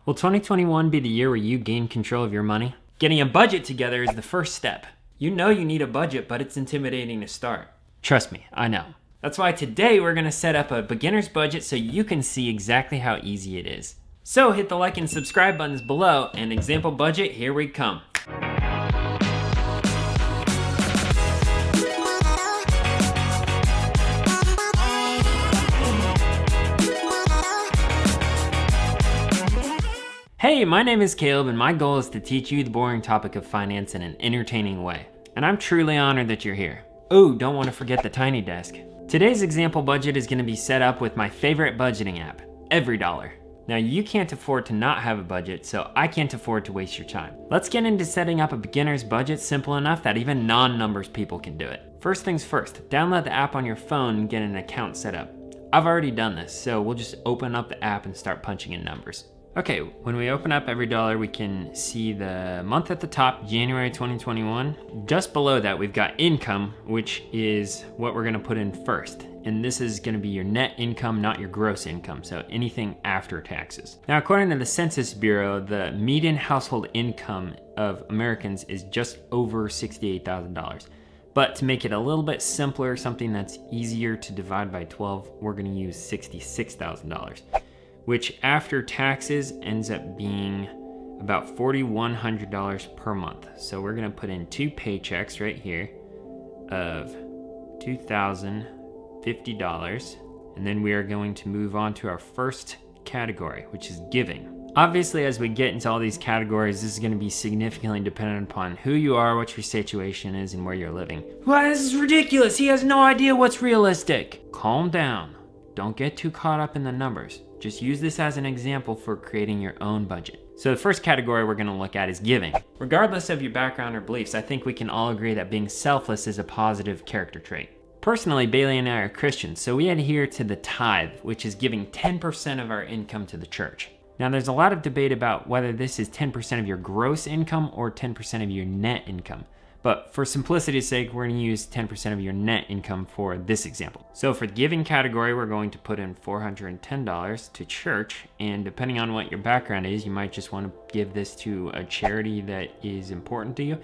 Will 2021 be the year where you gain control of your money? Getting a budget together is the first step. You know you need a budget, but it's intimidating to start. Trust me, I know. That's why today we're gonna set up a beginner's budget so you can see exactly how easy it is. So hit the like and subscribe buttons below, and example budget, here we come. Hey, my name is Caleb, and my goal is to teach you the boring topic of finance in an entertaining way. And I'm truly honored that you're here. Oh, don't want to forget the tiny desk. Today's example budget is going to be set up with my favorite budgeting app, EveryDollar. Now, you can't afford to not have a budget, so I can't afford to waste your time. Let's get into setting up a beginner's budget simple enough that even non-numbers people can do it. First things first, download the app on your phone and get an account set up. I've already done this, so we'll just open up the app and start punching in numbers. Okay, when we open up EveryDollar, we can see the month at the top, January 2021. Just below that, we've got income, which is what we're gonna put in first. And this is gonna be your net income, not your gross income, so anything after taxes. Now, according to the Census Bureau, the median household income of Americans is just over $68,000. But to make it a little bit simpler, something that's easier to divide by 12, we're gonna use $66,000. Which after taxes ends up being about $4,100 per month. So we're gonna put in 2 paychecks right here of $2,050. And then we are going to move on to our first category, which is giving. Obviously, as we get into all these categories, this is gonna be significantly dependent upon who you are, what your situation is, and where you're living. Well, this is ridiculous. He has no idea what's realistic. Calm down. Don't get too caught up in the numbers. Just use this as an example for creating your own budget. So the first category we're gonna look at is giving. Regardless of your background or beliefs, I think we can all agree that being selfless is a positive character trait. Personally, Bailey and I are Christians, so we adhere to the tithe, which is giving 10% of our income to the church. Now, there's a lot of debate about whether this is 10% of your gross income or 10% of your net income. But for simplicity's sake, we're gonna use 10% of your net income for this example. So for the giving category, we're going to put in $410 to church, and depending on what your background is, you might just wanna give this to a charity that is important to you.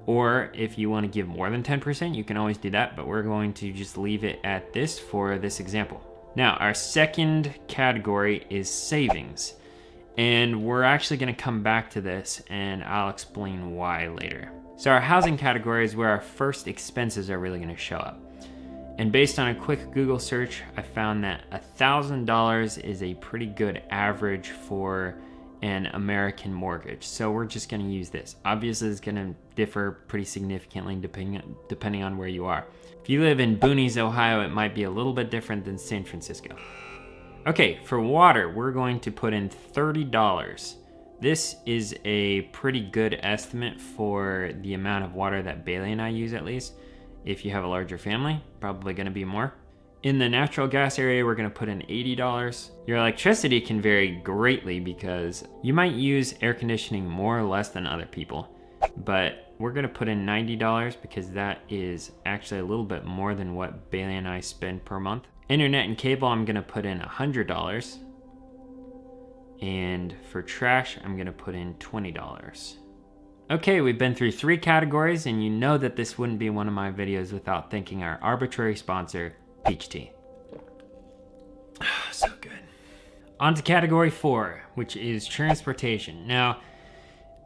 Or if you wanna give more than 10%, you can always do that, but we're going to just leave it at this for this example. Now, our second category is savings. And we're actually gonna come back to this, and I'll explain why later. So our housing category is where our first expenses are really gonna show up. And based on a quick Google search, I found that $1,000 is a pretty good average for an American mortgage. So we're just gonna use this. Obviously, it's gonna differ pretty significantly depending on where you are. If you live in Boonies, Ohio, it might be a little bit different than San Francisco. Okay, for water, we're going to put in $30. This is a pretty good estimate for the amount of water that Bailey and I use, at least. If you have a larger family, probably gonna be more. In the natural gas area, we're gonna put in $80. Your electricity can vary greatly because you might use air conditioning more or less than other people, but we're gonna put in $90 because that is actually a little bit more than what Bailey and I spend per month. Internet and cable, I'm gonna put in $100. And for trash, I'm gonna put in $20. Okay, we've been through 3 categories, and you know that this wouldn't be one of my videos without thanking our arbitrary sponsor, Peach Tea. So good. On to category 4, which is transportation. Now,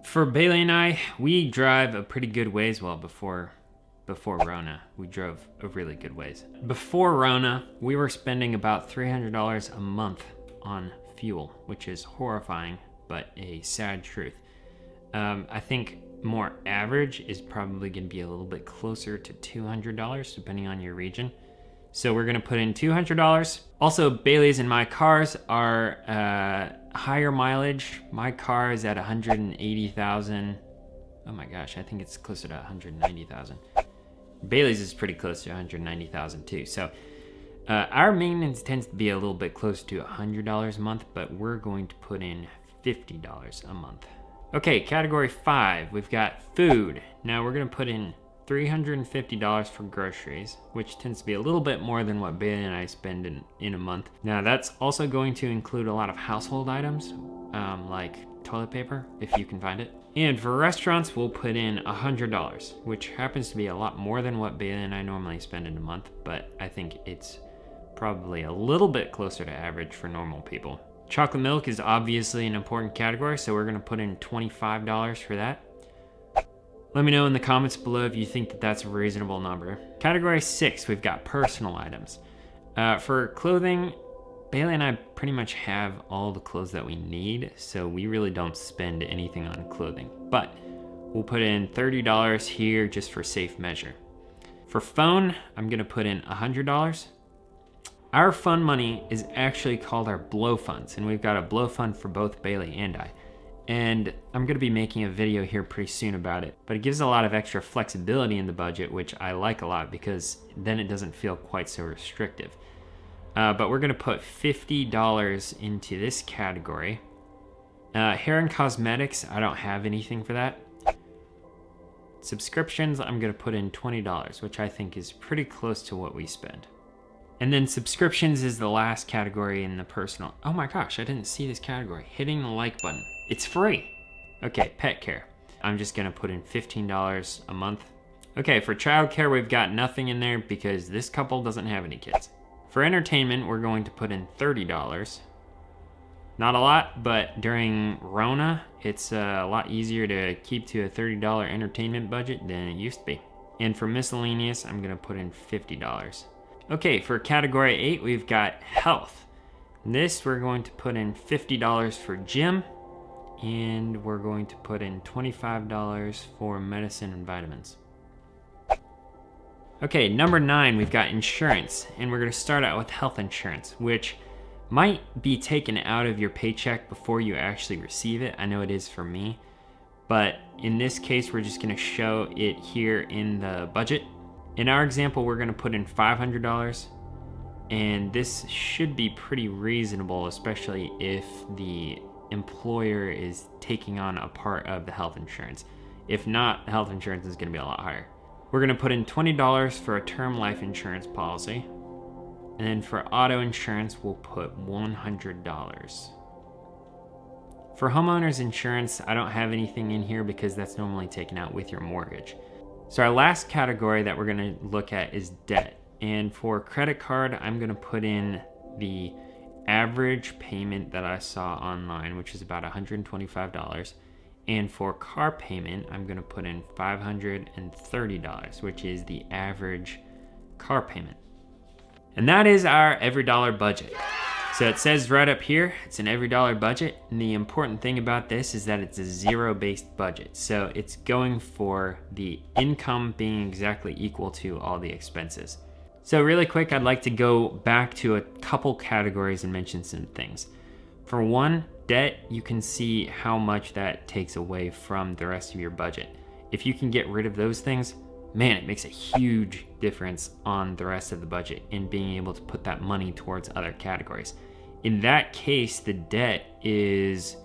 for Bailey and I, we drive a pretty good ways. Well, before Rona, we drove a really good ways. Before Rona, we were spending about $300 a month on fuel, which is horrifying, but a sad truth. I think more average is probably gonna be a little bit closer to $200, depending on your region. So we're gonna put in $200. Also, Bailey's and my cars are higher mileage. My car is at 180,000. Oh my gosh, I think it's closer to 190,000. Bailey's is pretty close to 190,000 too. So our maintenance tends to be a little bit close to $100 a month, but we're going to put in $50 a month. Okay, category 5, we've got food. Now we're gonna put in $350 for groceries, which tends to be a little bit more than what Bailey and I spend in a month. Now that's also going to include a lot of household items, like toilet paper, if you can find it. And for restaurants, we'll put in $100, which happens to be a lot more than what Bailey and I normally spend in a month, but I think it's probably a little bit closer to average for normal people. Chocolate milk is obviously an important category, so we're gonna put in $25 for that. Let me know in the comments below if you think that that's a reasonable number. Category 6, we've got personal items. For clothing, Bailey and I pretty much have all the clothes that we need, so we really don't spend anything on clothing. But we'll put in $30 here just for safe measure. For phone, I'm gonna put in $100. Our fund money is actually called our blow funds, and we've got a blow fund for both Bailey and I. And I'm gonna be making a video here pretty soon about it, but it gives a lot of extra flexibility in the budget, which I like a lot because then it doesn't feel quite so restrictive. But we're gonna put $50 into this category. Hair and cosmetics, I don't have anything for that. Subscriptions, I'm gonna put in $20, which I think is pretty close to what we spend. And then subscriptions is the last category in the personal. Oh my gosh, I didn't see this category. Hitting the like button. It's free. Okay, pet care. I'm just gonna put in $15 a month. Okay, for childcare, we've got nothing in there because this couple doesn't have any kids. For entertainment, we're going to put in $30. Not a lot, but during Rona, it's a lot easier to keep to a $30 entertainment budget than it used to be. And for miscellaneous, I'm gonna put in $50. Okay, for category 8, we've got health. This, we're going to put in $50 for gym, and we're going to put in $25 for medicine and vitamins. Okay, number 9, we've got insurance, and we're gonna start out with health insurance, which might be taken out of your paycheck before you actually receive it. I know it is for me, but in this case, we're just gonna show it here in the budget. In our example, we're gonna put in $500, and this should be pretty reasonable, especially if the employer is taking on a part of the health insurance. If not, health insurance is gonna be a lot higher. We're gonna put in $20 for a term life insurance policy, and then for auto insurance, we'll put $100. For homeowners insurance, I don't have anything in here because that's normally taken out with your mortgage. So our last category that we're gonna look at is debt. And for credit card, I'm gonna put in the average payment that I saw online, which is about $125. And for car payment, I'm gonna put in $530, which is the average car payment. And that is our EveryDollar budget. So it says right up here, it's an EveryDollar budget. And the important thing about this is that it's a zero-based budget. So it's going for the income being exactly equal to all the expenses. So really quick, I'd like to go back to a couple categories and mention some things. For one, debt, you can see how much that takes away from the rest of your budget. If you can get rid of those things, man, it makes a huge difference on the rest of the budget in being able to put that money towards other categories. In that case, the debt is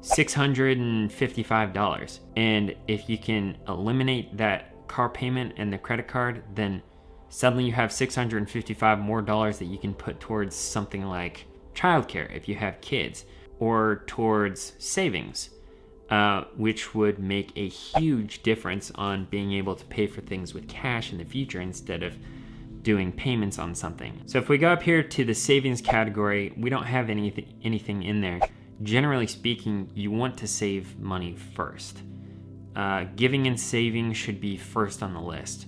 $655. And if you can eliminate that car payment and the credit card, then suddenly you have $655 more that you can put towards something like childcare if you have kids, or towards savings. Which would make a huge difference on being able to pay for things with cash in the future instead of doing payments on something. So if we go up here to the savings category, we don't have anything in there. Generally speaking, you want to save money first. Giving and saving should be first on the list.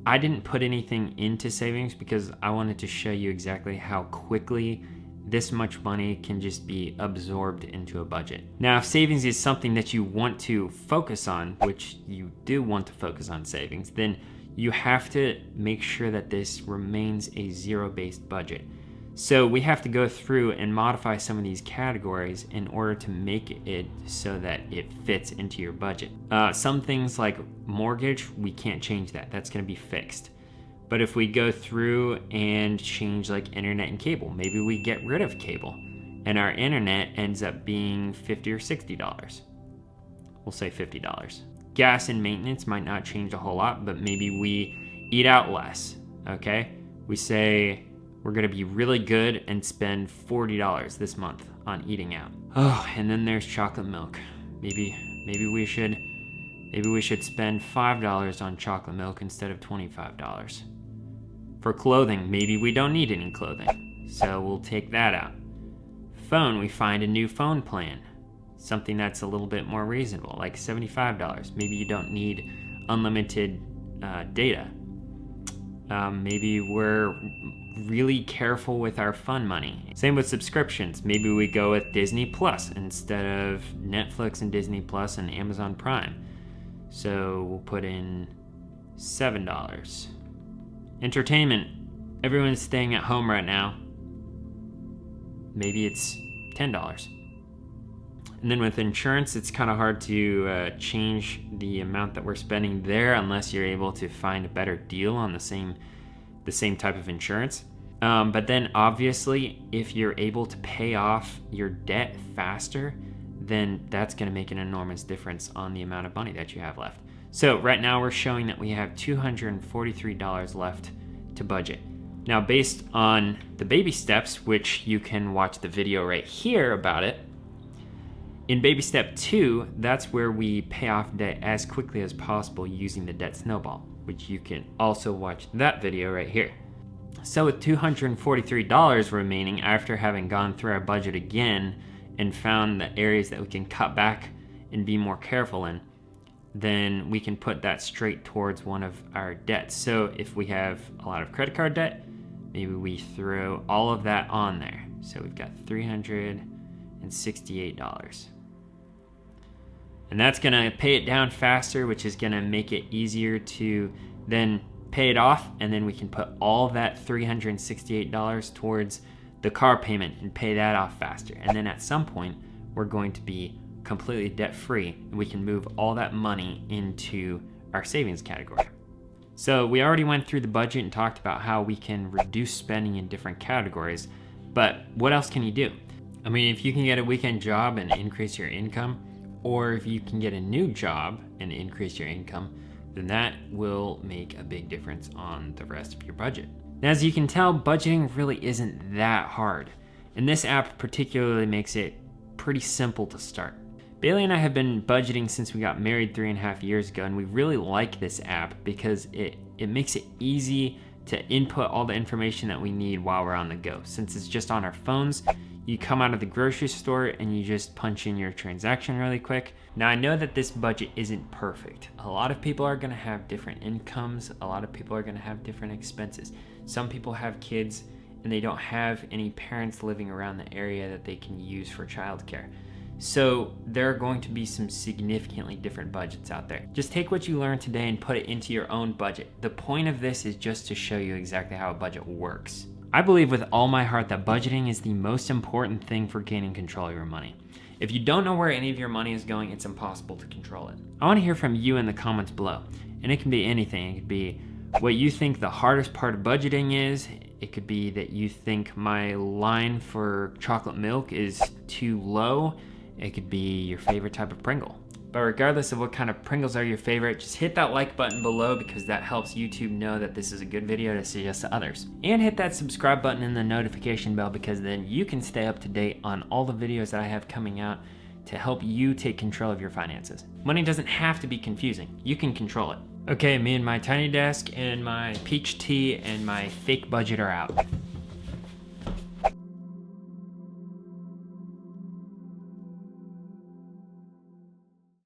I didn't put anything into savings because I wanted to show you exactly how quickly this much money can just be absorbed into a budget. Now, if savings is something that you want to focus on, which you do want to focus on savings, then you have to make sure that this remains a zero-based budget. So we have to go through and modify some of these categories in order to make it so that it fits into your budget. Some things like mortgage, we can't change that. That's gonna be fixed. But if we go through and change like internet and cable, maybe we get rid of cable and our internet ends up being $50 or $60. We'll say $50. gas and maintenance might not change a whole lot, but maybe we eat out less, okay? We say we're gonna be really good and spend $40 this month on eating out. Oh, and then there's chocolate milk. Maybe we should spend $5 on chocolate milk instead of $25. For clothing, maybe we don't need any clothing, so we'll take that out. Phone, we find a new phone plan, something that's a little bit more reasonable, like $75. Maybe you don't need unlimited data. Maybe we're really careful with our fun money. Same with subscriptions. Maybe we go with Disney Plus instead of Netflix and Disney Plus and Amazon Prime. So we'll put in $7. Entertainment. Everyone's staying at home right now. Maybe it's $10. And then with insurance, it's kind of hard to change the amount that we're spending there unless you're able to find a better deal on the same type of insurance. But then obviously, if you're able to pay off your debt faster, then that's going to make an enormous difference on the amount of money that you have left. So right now we're showing that we have $243 left to budget. Now, based on the baby steps, which you can watch the video right here about it, in baby step 2, that's where we pay off debt as quickly as possible using the debt snowball, which you can also watch that video right here. So with $243 remaining after having gone through our budget again and found the areas that we can cut back and be more careful in, then we can put that straight towards one of our debts. So if we have a lot of credit card debt, maybe we throw all of that on there. So we've got $368. And that's gonna pay it down faster, which is gonna make it easier to then pay it off, and then we can put all that $368 towards the car payment and pay that off faster. And then at some point, we're going to be completely debt-free, and we can move all that money into our savings category. So we already went through the budget and talked about how we can reduce spending in different categories, but what else can you do? I mean, if you can get a weekend job and increase your income, or if you can get a new job and increase your income, then that will make a big difference on the rest of your budget. Now, as you can tell, budgeting really isn't that hard, and this app particularly makes it pretty simple to start. Bailey and I have been budgeting since we got married 3.5 years ago, and we really like this app because it makes it easy to input all the information that we need while we're on the go. Since it's just on our phones, you come out of the grocery store and you just punch in your transaction really quick. Now, I know that this budget isn't perfect. A lot of people are gonna have different incomes. A lot of people are gonna have different expenses. Some people have kids and they don't have any parents living around the area that they can use for childcare. So there are going to be some significantly different budgets out there. Just take what you learned today and put it into your own budget. The point of this is just to show you exactly how a budget works. I believe with all my heart that budgeting is the most important thing for gaining control of your money. If you don't know where any of your money is going, it's impossible to control it. I want to hear from you in the comments below. And it can be anything. It could be what you think the hardest part of budgeting is. It could be that you think my line for chocolate milk is too low. It could be your favorite type of Pringle. But regardless of what kind of Pringles are your favorite, just hit that like button below because that helps YouTube know that this is a good video to suggest to others. And hit that subscribe button and the notification bell because then you can stay up to date on all the videos that I have coming out to help you take control of your finances. Money doesn't have to be confusing. You can control it. Okay, me and my tiny desk and my peach tea and my fake budget are out.